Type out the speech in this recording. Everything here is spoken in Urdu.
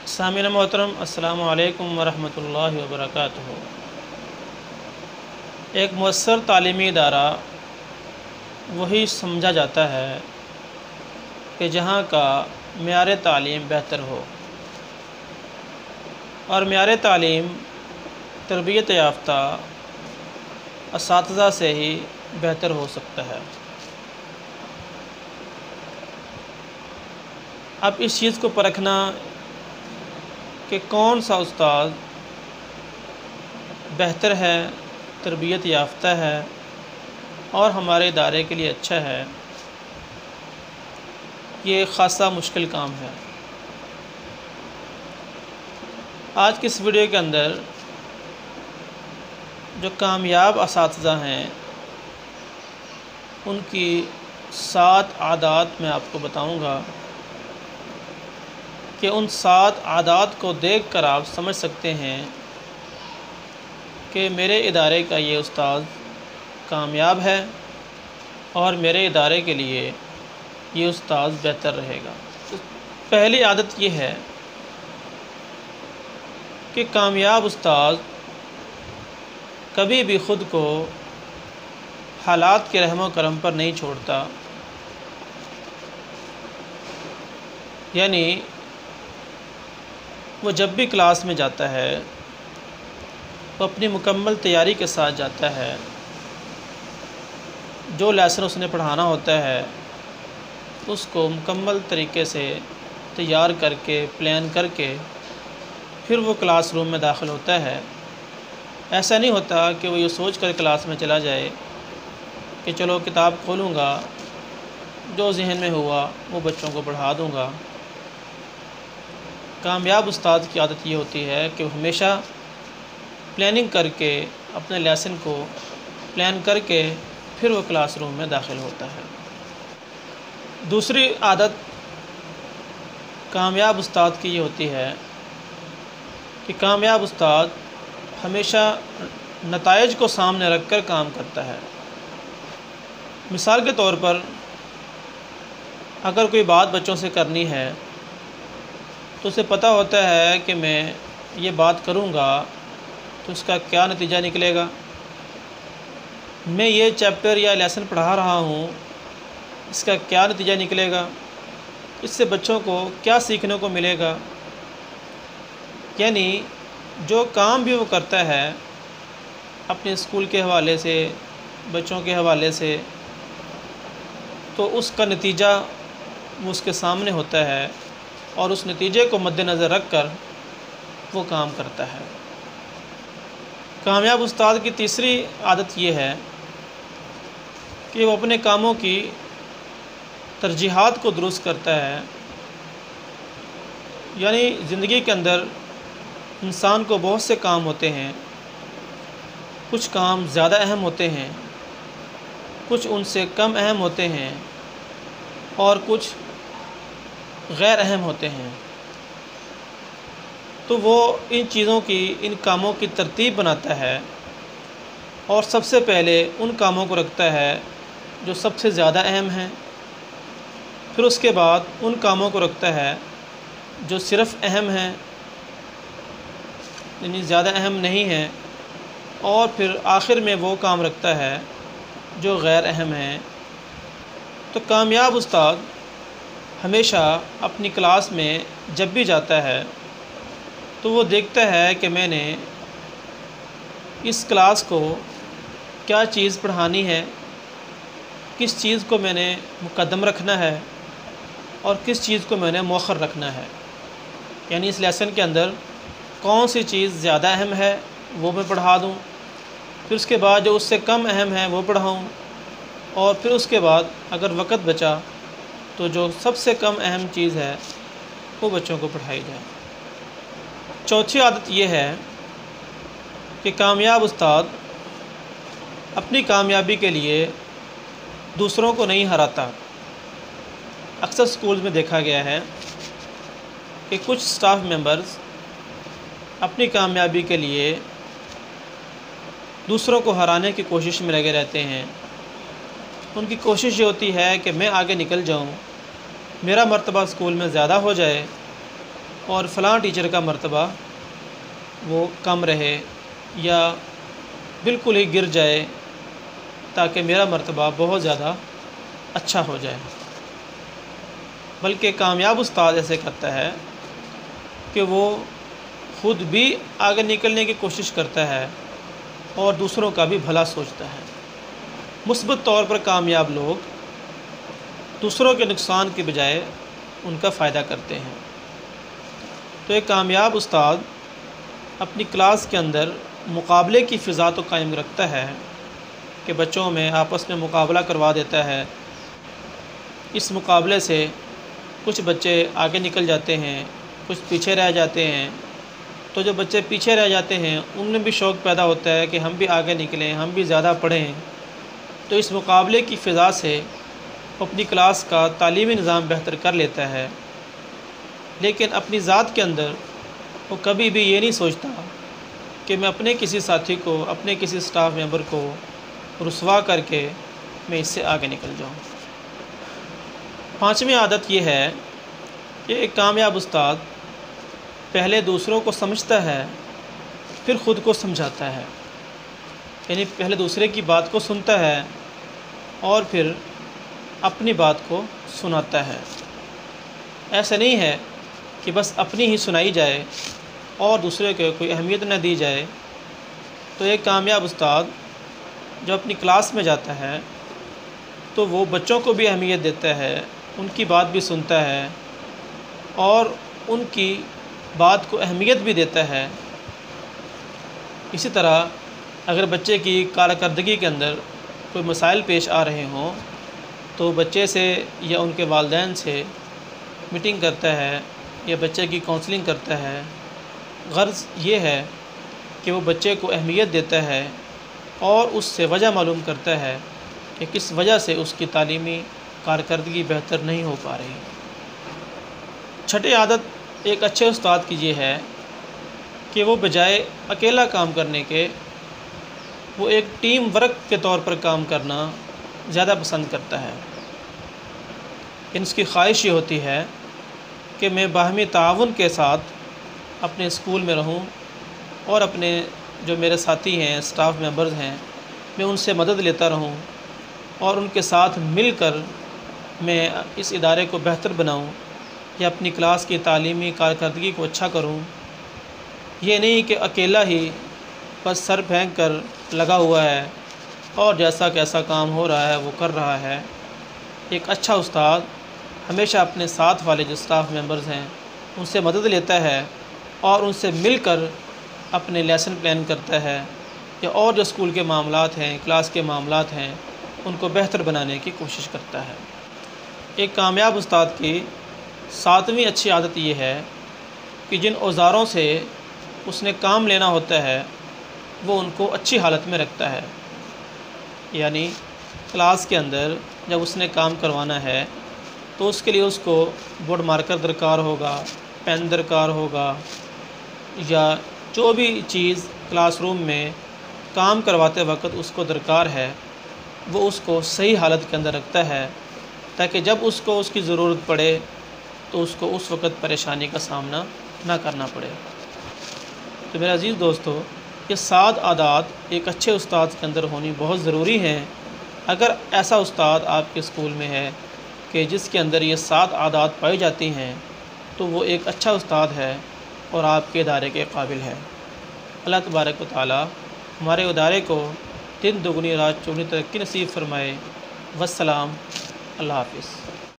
سامعین محترم، السلام علیکم ورحمۃ اللہ وبرکاتہ۔ ایک مؤثر تعلیمی ادارہ وہی سمجھا جاتا ہے کہ جہاں کا معیار تعلیم بہتر ہو، اور معیار تعلیم تربیت یافتہ اساتذہ سے ہی بہتر ہو سکتا ہے۔ اب اس چیز کو پرکھنا کہ کون سا استاد بہتر ہے، تربیت یافتہ ہے اور ہمارے ادارے کے لیے اچھا ہے، یہ خاصا مشکل کام ہے۔ آج کی اس ویڈیو کے اندر جو کامیاب اساتذہ ہیں ان کی 7 عادات میں آپ کو بتاؤں گا کہ ان 7 عادات کو دیکھ کر آپ سمجھ سکتے ہیں کہ میرے ادارے کا یہ استاذ کامیاب ہے اور میرے ادارے کے لیے یہ استاذ بہتر رہے گا۔ پہلی عادت یہ ہے کہ کامیاب استاذ کبھی بھی خود کو حالات کے رحم و کرم پر نہیں چھوڑتا، یعنی وہ جب بھی کلاس میں جاتا ہے وہ اپنی مکمل تیاری کے ساتھ جاتا ہے۔ جو لیسن اس نے پڑھانا ہوتا ہے اس کو مکمل طریقے سے تیار کر کے پلان کر کے پھر وہ کلاس روم میں داخل ہوتا ہے۔ ایسا نہیں ہوتا کہ وہ یہ سوچ کر کلاس میں چلا جائے کہ چلو کتاب کھولوں گا، جو ذہن میں ہوا وہ بچوں کو پڑھا دوں گا۔ کامیاب استاد کی عادت یہ ہوتی ہے کہ وہ ہمیشہ پلاننگ کر کے اپنے لیسن کو پلان کر کے پھر وہ کلاس روم میں داخل ہوتا ہے۔ دوسری عادت کامیاب استاد کی یہ ہوتی ہے کہ کامیاب استاد ہمیشہ نتائج کو سامنے رکھ کر کام کرتا ہے۔ مثال کے طور پر اگر کوئی بات بچوں سے کرنی ہے تو اسے پتہ ہوتا ہے کہ میں یہ بات کروں گا تو اس کا کیا نتیجہ نکلے گا، میں یہ چیپٹر یا لیسن پڑھا رہا ہوں اس کا کیا نتیجہ نکلے گا، اس سے بچوں کو کیا سیکھنے کو ملے گا۔ یعنی جو کام بھی وہ کرتا ہے اپنے اسکول کے حوالے سے، بچوں کے حوالے سے، تو اس کا نتیجہ وہ اس کے سامنے ہوتا ہے اور اس نتیجے کو مد نظر رکھ کر وہ کام کرتا ہے۔ کامیاب استاد کی تیسری عادت یہ ہے کہ وہ اپنے کاموں کی ترجیحات کو درست کرتا ہے۔ یعنی زندگی کے اندر انسان کو بہت سے کام ہوتے ہیں، کچھ کام زیادہ اہم ہوتے ہیں، کچھ ان سے کم اہم ہوتے ہیں اور کچھ غیر اہم ہوتے ہیں۔ تو وہ ان چیزوں کی، ان کاموں کی ترتیب بناتا ہے اور سب سے پہلے ان کاموں کو رکھتا ہے جو سب سے زیادہ اہم ہیں، پھر اس کے بعد ان کاموں کو رکھتا ہے جو صرف اہم ہیں یعنی زیادہ اہم نہیں ہیں، اور پھر آخر میں وہ کام رکھتا ہے جو غیر اہم ہیں۔ تو کامیاب استاد ہمیشہ اپنی کلاس میں جب بھی جاتا ہے تو وہ دیکھتا ہے کہ میں نے اس کلاس کو کیا چیز پڑھانی ہے، کس چیز کو میں نے مقدم رکھنا ہے اور کس چیز کو میں نے مؤخر رکھنا ہے۔ یعنی اس لیسن کے اندر کون سی چیز زیادہ اہم ہے وہ میں پڑھا دوں، پھر اس کے بعد جو اس سے کم اہم ہے وہ پڑھاؤں، اور پھر اس کے بعد اگر وقت بچا تو جو سب سے کم اہم چیز ہے وہ بچوں کو پڑھائی جائے۔ چوتھی عادت یہ ہے کہ کامیاب استاد اپنی کامیابی کے لیے دوسروں کو نہیں ہراتا۔ اکثر سکولز میں دیکھا گیا ہے کہ کچھ سٹاف ممبرز اپنی کامیابی کے لیے دوسروں کو ہرانے کی کوشش میں لگے رہتے ہیں۔ ان کی کوشش یہ ہوتی ہے کہ میں آگے نکل جاؤں، میرا مرتبہ اسکول میں زیادہ ہو جائے اور فلاں ٹیچر کا مرتبہ وہ کم رہے یا بالکل ہی گر جائے تاکہ میرا مرتبہ بہت زیادہ اچھا ہو جائے۔ بلکہ کامیاب استاد ایسے کرتا ہے کہ وہ خود بھی آگے نکلنے کی کوشش کرتا ہے اور دوسروں کا بھی بھلا سوچتا ہے۔ مثبت طور پر کامیاب لوگ دوسروں کے نقصان کے بجائے ان کا فائدہ کرتے ہیں۔ تو ایک کامیاب استاد اپنی کلاس کے اندر مقابلے کی فضا تو قائم رکھتا ہے کہ بچوں میں آپس میں مقابلہ کروا دیتا ہے۔ اس مقابلے سے کچھ بچے آگے نکل جاتے ہیں، کچھ پیچھے رہ جاتے ہیں۔ تو جو بچے پیچھے رہ جاتے ہیں ان میں بھی شوق پیدا ہوتا ہے کہ ہم بھی آگے نکلیں، ہم بھی زیادہ پڑھیں۔ تو اس مقابلے کی فضا سے وہ اپنی کلاس کا تعلیمی نظام بہتر کر لیتا ہے، لیکن اپنی ذات کے اندر وہ کبھی بھی یہ نہیں سوچتا کہ میں اپنے کسی ساتھی کو، اپنے کسی سٹاف ممبر کو رسوا کر کے میں اس سے آگے نکل جاؤں۔ پانچویں عادت یہ ہے کہ ایک کامیاب استاد پہلے دوسروں کو سمجھتا ہے پھر خود کو سمجھاتا ہے، یعنی پہلے دوسرے کی بات کو سنتا ہے اور پھر اپنی بات کو سناتا ہے۔ ایسا نہیں ہے کہ بس اپنی ہی سنائی جائے اور دوسرے کو کوئی اہمیت نہ دی جائے۔ تو ایک کامیاب استاد جو اپنی کلاس میں جاتا ہے تو وہ بچوں کو بھی اہمیت دیتا ہے، ان کی بات بھی سنتا ہے اور ان کی بات کو اہمیت بھی دیتا ہے۔ اسی طرح اگر بچے کی کارکردگی کے اندر کوئی مسائل پیش آ رہے ہوں تو بچے سے یا ان کے والدین سے میٹنگ کرتا ہے یا بچے کی کونسلنگ کرتا ہے۔ غرض یہ ہے کہ وہ بچے کو اہمیت دیتا ہے اور اس سے وجہ معلوم کرتا ہے کہ کس وجہ سے اس کی تعلیمی کارکردگی بہتر نہیں ہو پا رہی۔ چھٹی عادت ایک اچھے استاد کی یہ ہے کہ وہ بجائے اکیلا کام کرنے کے وہ ایک ٹیم ورک کے طور پر کام کرنا زیادہ پسند کرتا ہے۔ اس کی خواہش یہ ہوتی ہے کہ میں باہمی تعاون کے ساتھ اپنے اسکول میں رہوں اور اپنے جو میرے ساتھی ہیں، اسٹاف ممبرز ہیں، میں ان سے مدد لیتا رہوں اور ان کے ساتھ مل کر میں اس ادارے کو بہتر بناؤں یا اپنی کلاس کی تعلیمی کارکردگی کو اچھا کروں۔ یہ نہیں کہ اکیلا ہی بس سر پھینک کر لگا ہوا ہے اور جیسا کیسا کام ہو رہا ہے وہ کر رہا ہے۔ ایک اچھا استاد ہمیشہ اپنے ساتھ والے جو اسٹاف ممبرز ہیں ان سے مدد لیتا ہے اور ان سے مل کر اپنے لیسن پلان کرتا ہے یا اور جو اسکول کے معاملات ہیں، کلاس کے معاملات ہیں، ان کو بہتر بنانے کی کوشش کرتا ہے۔ ایک کامیاب استاد کی ساتویں اچھی عادت یہ ہے کہ جن اوزاروں سے اس نے کام لینا ہوتا ہے وہ ان کو اچھی حالت میں رکھتا ہے۔ یعنی کلاس کے اندر جب اس نے کام کروانا ہے تو اس کے لیے اس کو بورڈ مارکر درکار ہوگا، پین درکار ہوگا، یا جو بھی چیز کلاس روم میں کام کرواتے وقت اس کو درکار ہے وہ اس کو صحیح حالت کے اندر رکھتا ہے تاکہ جب اس کو اس کی ضرورت پڑے تو اس کو اس وقت پریشانی کا سامنا نہ کرنا پڑے۔ تو میرے عزیز دوستو، یہ 7 عادات ایک اچھے استاد کے اندر ہونی بہت ضروری ہیں۔ اگر ایسا استاد آپ کے اسکول میں ہے کہ جس کے اندر یہ 7 عادات پائی جاتی ہیں تو وہ ایک اچھا استاد ہے اور آپ کے ادارے کے قابل ہے۔ اللہ تبارک و تعالی ہمارے ادارے کو دن دگنی رات چوگنی ترقی نصیب فرمائے۔ والسلام، اللہ حافظ۔